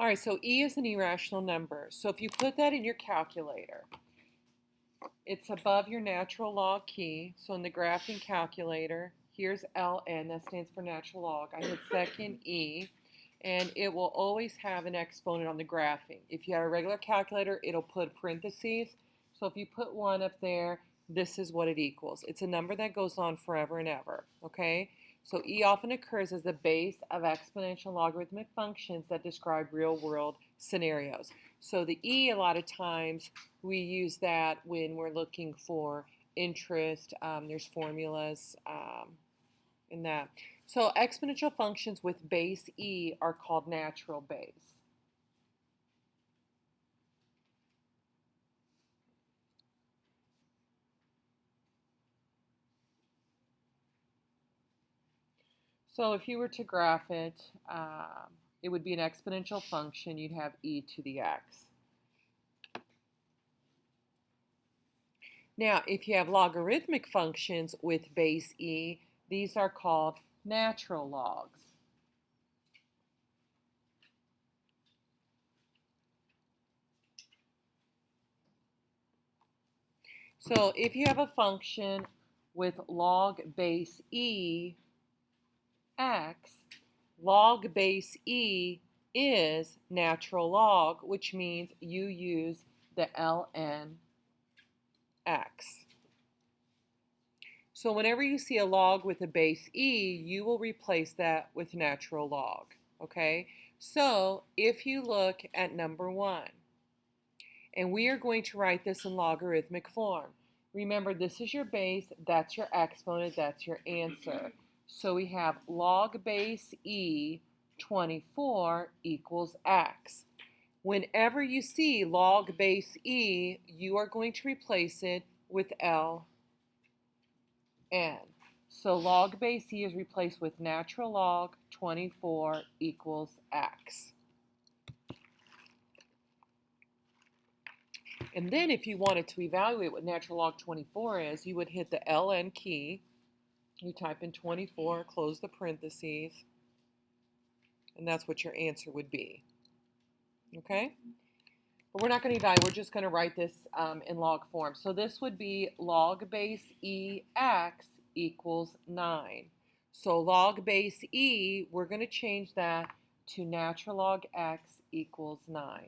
All right, so e is an irrational number. So if you put that in your calculator, it's above your natural log key. So in the graphing calculator, here's ln, that stands for natural log. I hit second e, and it will always have an exponent on the graphing. If you have a regular calculator, it'll put parentheses. So if you put 1 up there, this is what it equals. It's a number that goes on forever and ever, okay? So e often occurs as the base of exponential logarithmic functions that describe real-world scenarios. So the e, a lot of times, we use that when we're looking for interest. There's formulas in that. So exponential functions with base e are called natural base. So if you were to graph it, it would be an exponential function. You'd have e to the x. Now, if you have logarithmic functions with base e, these are called natural logs. So if you have a function with log base e x, log base e is natural log, which means you use the ln x. So whenever you see a log with a base e, you will replace that with natural log, okay? So if you look at number 1, and we are going to write this in logarithmic form. Remember, this is your base, that's your exponent, that's your answer. So we have log base e 24 equals x. Whenever you see log base e, you are going to replace it with ln. So log base e is replaced with natural log 24 equals x. And then if you wanted to evaluate what natural log 24 is, you would hit the ln key. You type in 24, close the parentheses, and that's what your answer would be. Okay? But we're not going to evaluate. We're just going to write this in log form. So this would be log base ex equals 9. So log base e, we're going to change that to natural log x equals 9.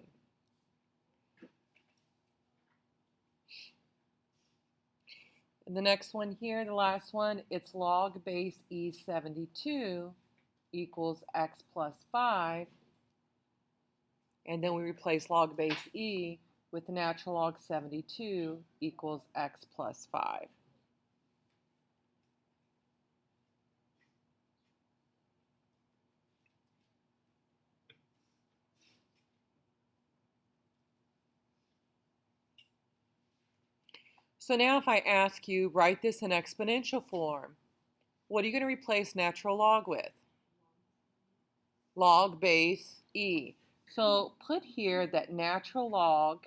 And the next one here, the last one, it's log base e 72 equals x plus 5. And then we replace log base e with natural log 72 equals x plus 5. So now if I ask you, write this in exponential form, what are you going to replace natural log with? Log base e. So put here that natural log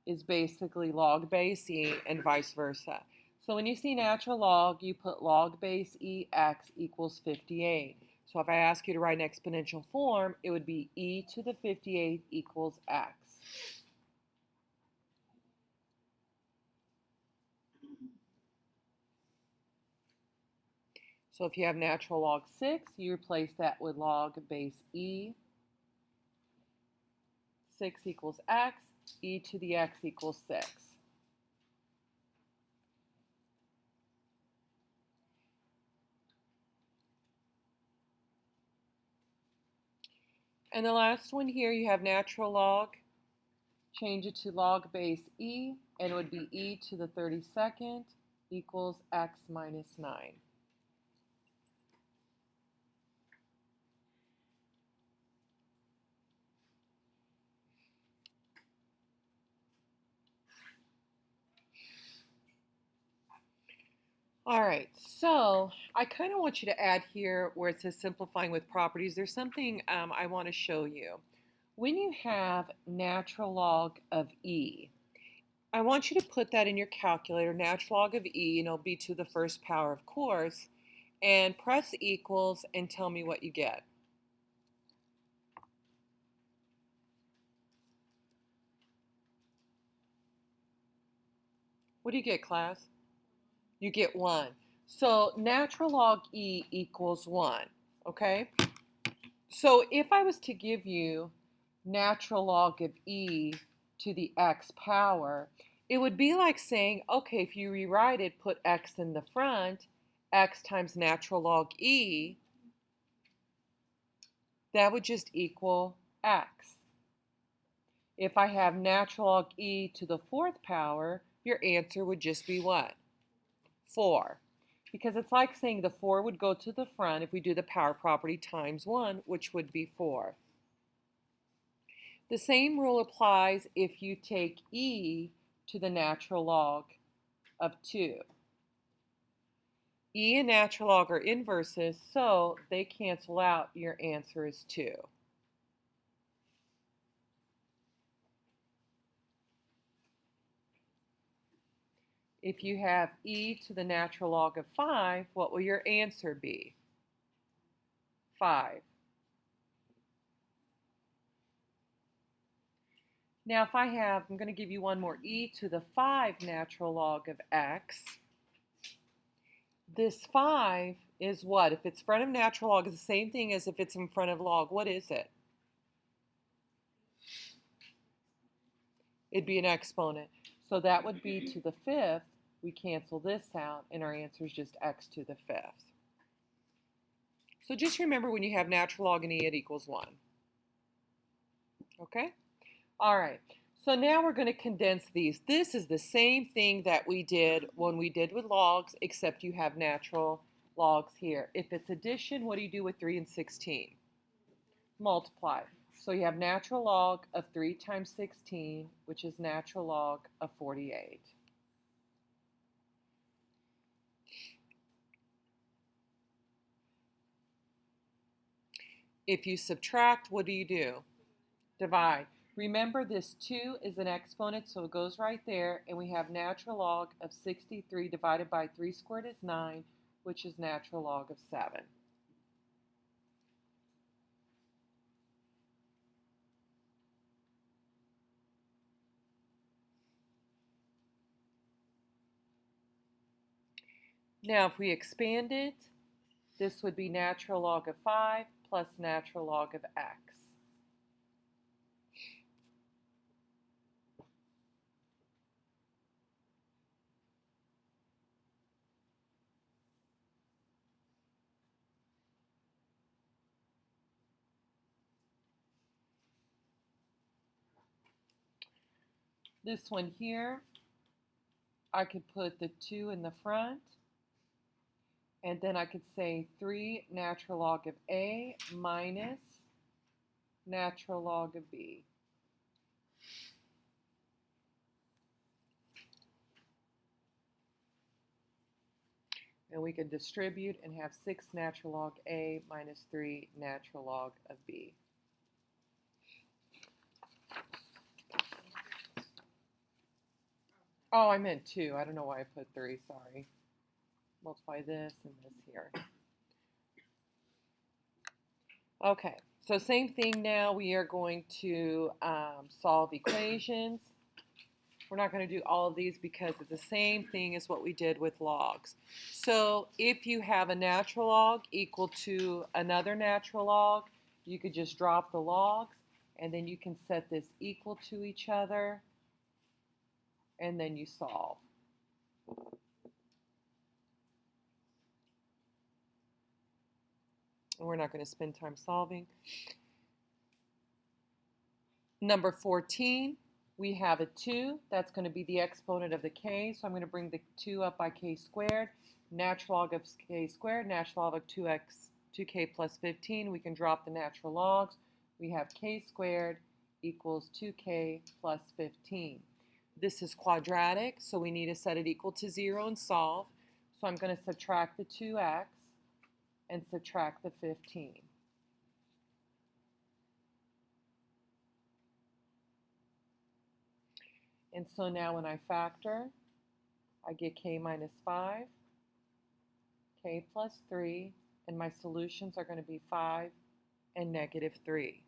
is basically log base e and vice versa. So when you see natural log, you put log base e x equals 58. So if I ask you to write an exponential form, it would be e to the 58 equals x. So if you have natural log 6, you replace that with log base e. 6 equals x, e to the x equals 6. And the last one here, you have natural log. Change it to log base e, and it would be e to the 32nd equals x minus 9. All right, so I kind of want you to add here where it says simplifying with properties. There's something I want to show you. When you have natural log of e, I want you to put that in your calculator, natural log of e, and it'll be to the first power, of course, and press equals and tell me what you get. What do you get, class? You get 1. So natural log e equals 1, okay? So if I was to give you natural log of e to the x power, it would be like saying, okay, if you rewrite it, put x in the front, x times natural log e, that would just equal x. If I have natural log e to the 4th power, your answer would just be what? 4. Because it's like saying the 4 would go to the front if we do the power property times 1, which would be 4. The same rule applies if you take e to the natural log of 2. E and natural log are inverses, so they cancel out. Your answer is 2. If you have e to the natural log of 5, what will your answer be? 5. Now if I'm going to give you one more, e to the 5 natural log of x. This 5 is what? If it's front of natural log, it's the same thing as if it's in front of log. What is it? It'd be an exponent. So that would be to the 5th. We cancel this out, and our answer is just x to the 5th. So just remember when you have natural log and e, it equals 1. Okay? All right. So now we're going to condense these. This is the same thing that we did when we did with logs, except you have natural logs here. If it's addition, what do you do with 3 and 16? Multiply. So you have natural log of 3 times 16, which is natural log of 48. If you subtract, what do? Divide. Remember, this 2 is an exponent, so it goes right there, and we have natural log of 63 divided by 3 squared is 9, which is natural log of 7. Now, if we expand it, this would be natural log of 5 plus natural log of x. This one here, I could put the 2 in the front, and then I could say 3 natural log of a minus natural log of b. And we can distribute and have 6 natural log a minus 3 natural log of b. Oh, I meant 2. I don't know why I put 3, sorry. Multiply this and this here. Okay, so same thing now. We are going to solve equations. We're not going to do all of these because it's the same thing as what we did with logs. So if you have a natural log equal to another natural log, you could just drop the logs, and then you can set this equal to each other, and then you solve. And we're not going to spend time solving. Number 14, we have a 2. That's going to be the exponent of the k. So I'm going to bring the 2 up by k squared. Natural log of k squared, natural log of 2k plus 15. We can drop the natural logs. We have k squared equals 2k plus 15. This is quadratic, so we need to set it equal to 0 and solve. So I'm going to subtract the 2x and subtract the 15. And so now when I factor, I get k minus 5, k plus 3, and my solutions are going to be 5 and negative 3.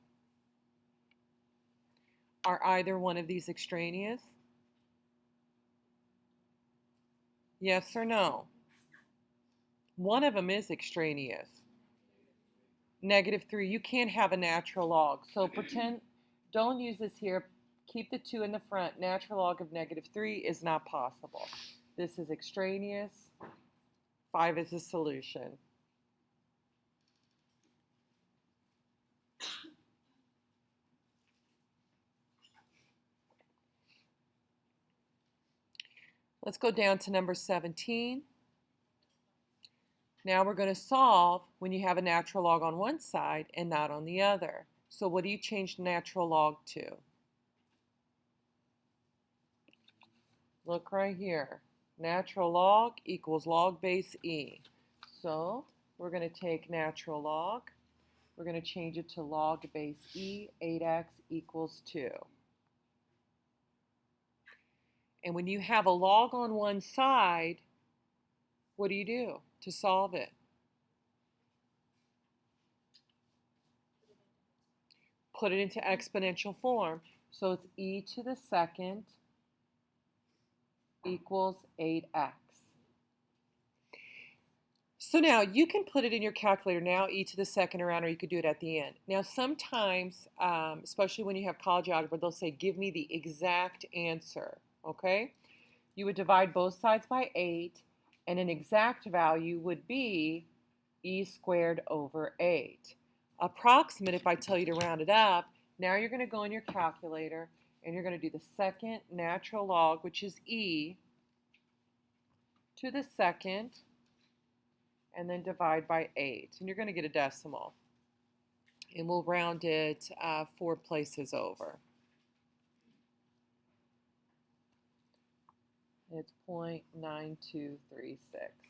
Are either one of these extraneous? Yes or no? One of them is extraneous. -3. You can't have a natural log. So pretend, don't use this here. Keep the 2 in the front. Natural log of -3 is not possible. This is extraneous. 5 is the solution. Let's go down to number 17. Now we're going to solve when you have a natural log on one side and not on the other. So what do you change natural log to? Look right here. Natural log equals log base e. So we're going to take natural log. We're going to change it to log base e. 8x equals 2. And when you have a log on one side, what do you do to solve it? Put it into exponential form. So it's e to the second equals 8x. So now you can put it in your calculator now, e to the second around, or you could do it at the end. Now sometimes, especially when you have college algebra, they'll say, give me the exact answer, okay? You would divide both sides by 8, and an exact value would be e squared over 8. Approximate, if I tell you to round it up, now you're going to go in your calculator, and you're going to do the second natural log, which is e to the second, and then divide by 8. And you're going to get a decimal. And we'll round it 4 places over. It's 0.9236.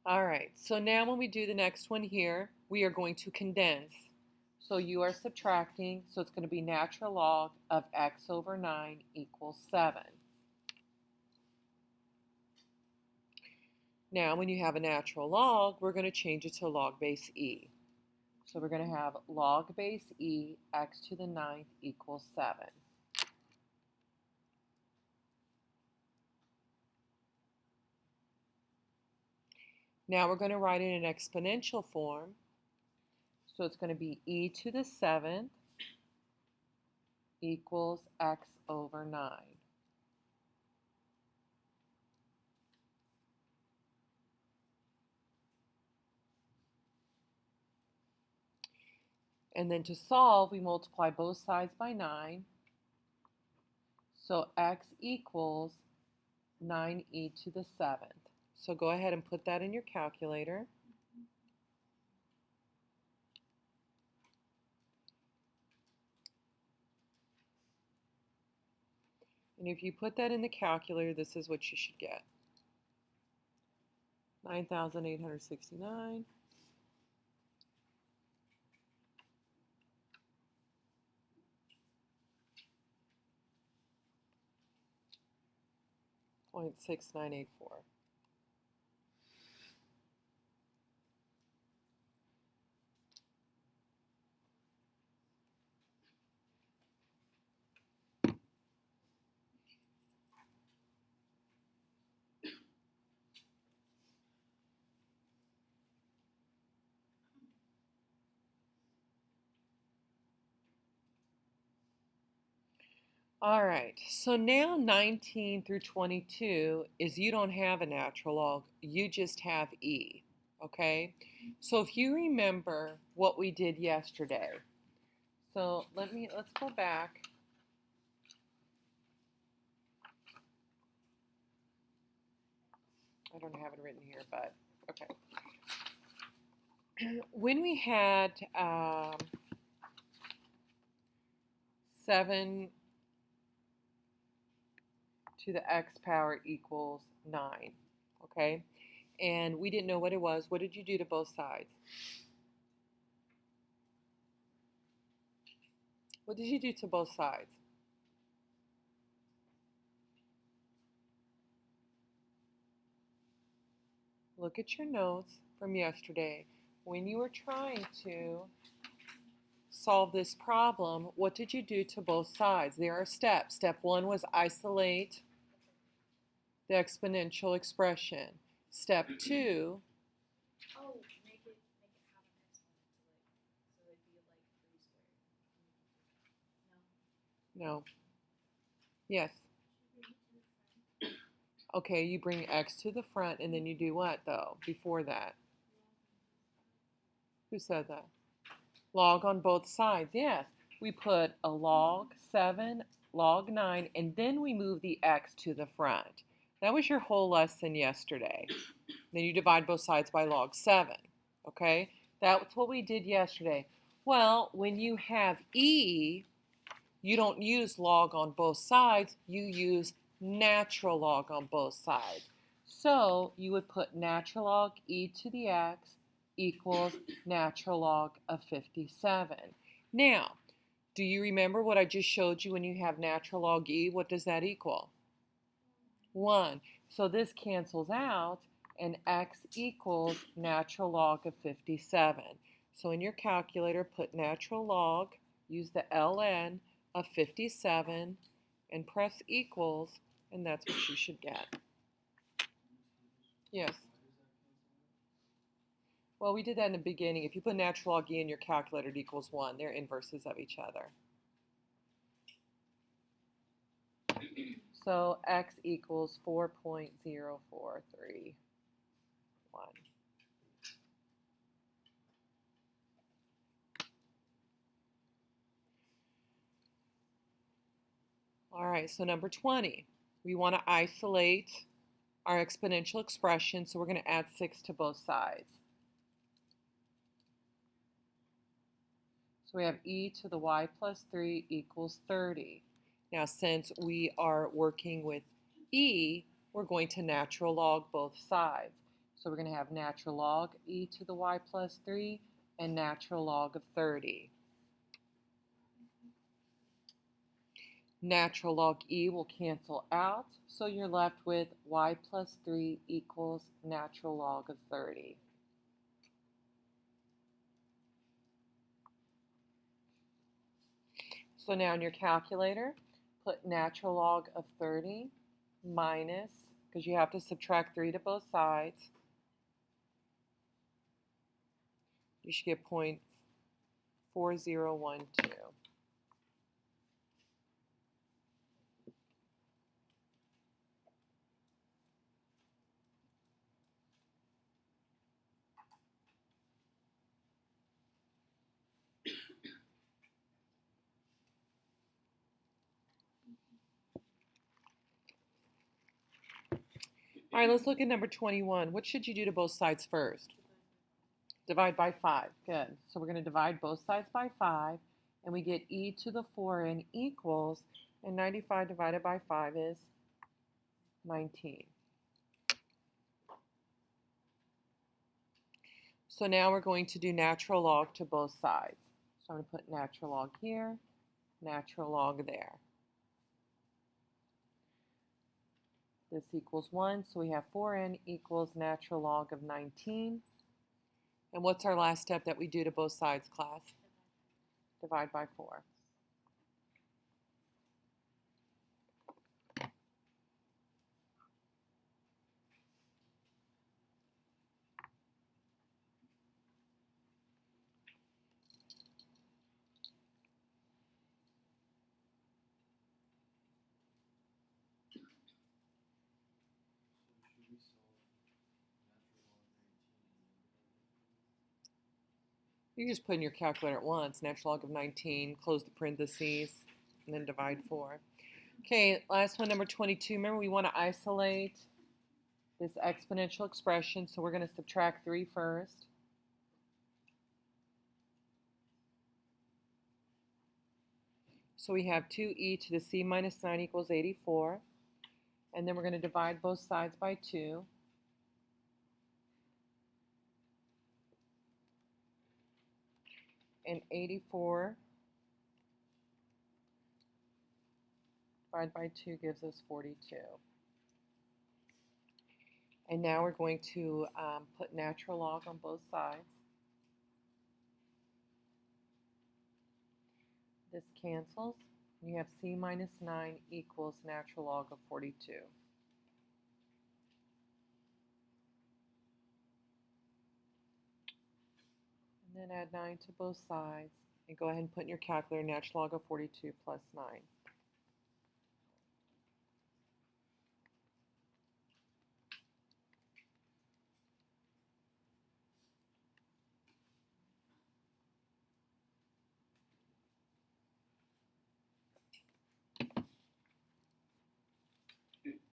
All right, so now when we do the next one here, we are going to condense. So you are subtracting, so it's going to be natural log of x over 9 equals 7. Now when you have a natural log, we're going to change it to log base e. So we're going to have log base e, x to the 9th equals 7. Now we're going to write it in exponential form. So it's going to be e to the 7th equals x over 9. And then to solve, we multiply both sides by 9. So x equals 9e to the 7th. So go ahead and put that in your calculator. And if you put that in the calculator, this is what you should get. 9,869. .6984. All right, so now 19 through 22 is you don't have a natural log, you just have e, okay? So if you remember what we did yesterday, so let's go back. I don't have it written here, but okay. When we had 7 to the x power equals 9, okay? And we didn't know what it was. What did you do to both sides? What did you do to both sides? Look at your notes from yesterday. When you were trying to solve this problem, what did you do to both sides? There are steps. Step 1 was isolate the exponential expression. Step 2, Oh, make it have an exponent to so it'd be like 3 squared. no, yes. Okay, you bring x to the front and then you do what though before that? Who said that? Log on both sides, yes. We put a log 7, log 9, and then we move the x to the front. That was your whole lesson yesterday. Then you divide both sides by log 7, okay? That's what we did yesterday. Well, when you have e, you don't use log on both sides, you use natural log on both sides. So you would put natural log e to the x equals natural log of 57. Now, do you remember what I just showed you when you have natural log e? What does that equal? 1. So this cancels out and x equals natural log of 57. So in your calculator, put natural log, use the ln of 57 and press equals, and that's what you should get. Yes. Well, we did that in the beginning. If you put natural log e in your calculator, it equals 1. They're inverses of each other. So x equals 4.0431. All right, so number 20. We want to isolate our exponential expression, so we're going to add 6 to both sides. So we have e to the y plus 3 equals 30. Now, since we are working with e, we're going to natural log both sides. So we're going to have natural log e to the y plus 3 and natural log of 30. Natural log e will cancel out, so you're left with y plus 3 equals natural log of 30. So now in your calculator, put natural log of 30 minus, because you have to subtract 3 to both sides. You should get 0.4012. All right, let's look at number 21. What should you do to both sides first? Divide by 5. Good. So we're going to divide both sides by 5, and we get e to the 4n equals, and 95 divided by 5 is 19. So now we're going to do natural log to both sides. So I'm going to put natural log here, natural log there. This equals 1, so we have 4n equals natural log of 19. And what's our last step that we do to both sides, class? Divide by 4. You just put in your calculator at once, natural log of 19, close the parentheses, and then divide 4. Okay, last one, number 22. Remember, we want to isolate this exponential expression, so we're going to subtract 3 first. So we have 2e to the c minus 9 equals 84. And then we're going to divide both sides by 2. And 84 divided by 2 gives us 42. And now we're going to put natural log on both sides. This cancels, and you have c minus 9 equals natural log of 42. And then add 9 to both sides, and go ahead and put in your calculator natural log of 42 plus 9.